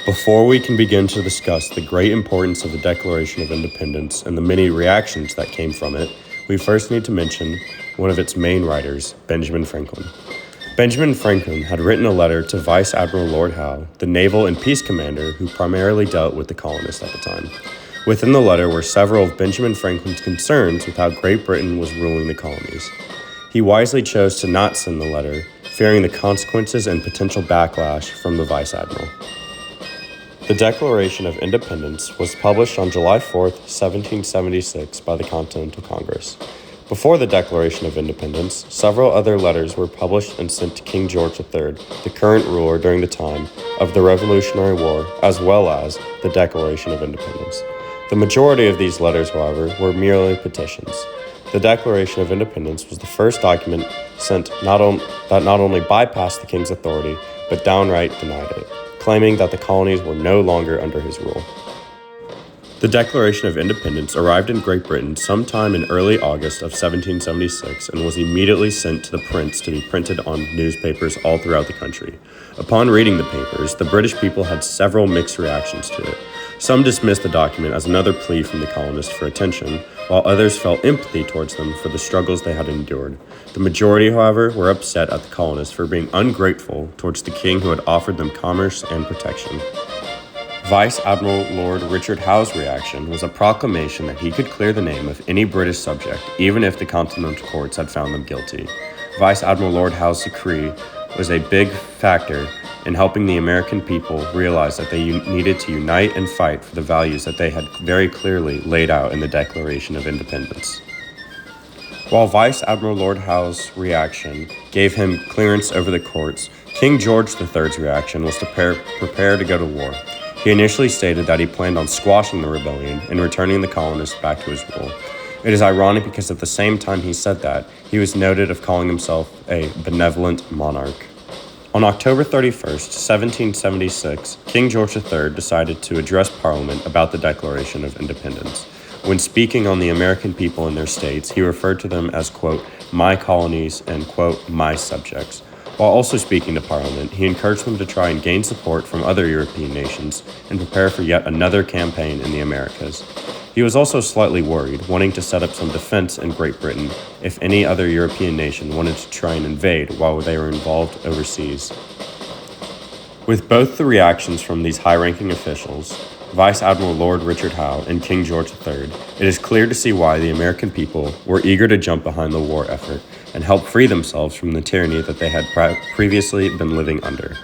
Before we can begin to discuss the great importance of the Declaration of Independence and the many reactions that came from it, we first need to mention one of its main writers, Benjamin Franklin. Benjamin Franklin had written a letter to Vice Admiral Lord Howe, the naval and peace commander who primarily dealt with the colonists at the time. Within the letter were several of Benjamin Franklin's concerns with how Great Britain was ruling the colonies. He wisely chose to not send the letter, fearing the consequences and potential backlash from the Vice Admiral. The Declaration of Independence was published on July 4, 1776 by the Continental Congress. Before the Declaration of Independence, several other letters were published and sent to King George III, the current ruler during the time of the Revolutionary War, as well as the Declaration of Independence. The majority of these letters, however, were merely petitions. The Declaration of Independence was the first document sent that not only bypassed the king's authority, but downright denied it, claiming that the colonies were no longer under his rule. The Declaration of Independence arrived in Great Britain sometime in early August of 1776 and was immediately sent to the prince to be printed on newspapers all throughout the country. Upon reading the papers, the British people had several mixed reactions to it. Some dismissed the document as another plea from the colonists for attention, while others felt empathy towards them for the struggles they had endured. The majority, however, were upset at the colonists for being ungrateful towards the king who had offered them commerce and protection. Vice Admiral Lord Richard Howe's reaction was a proclamation that he could clear the name of any British subject, even if the continental courts had found them guilty. Vice Admiral Lord Howe's decree was a big factor in helping the American people realize that they needed to unite and fight for the values that they had very clearly laid out in the Declaration of Independence. While Vice Admiral Lord Howe's reaction gave him clearance over the courts, King George III's reaction was to prepare to go to war. He initially stated that he planned on squashing the rebellion and returning the colonists back to his rule. It is ironic because at the same time he said that, he was noted of calling himself a benevolent monarch. On October 31st, 1776, King George III decided to address Parliament about the Declaration of Independence. When speaking on the American people in their states, he referred to them as, quote, my colonies and, quote, my subjects. While also speaking to Parliament, he encouraged them to try and gain support from other European nations and prepare for yet another campaign in the Americas. He was also slightly worried, wanting to set up some defense in Great Britain if any other European nation wanted to try and invade while they were involved overseas. With both the reactions from these high-ranking officials, Vice Admiral Lord Richard Howe and King George III, it is clear to see why the American people were eager to jump behind the war effort and help free themselves from the tyranny that they had previously been living under.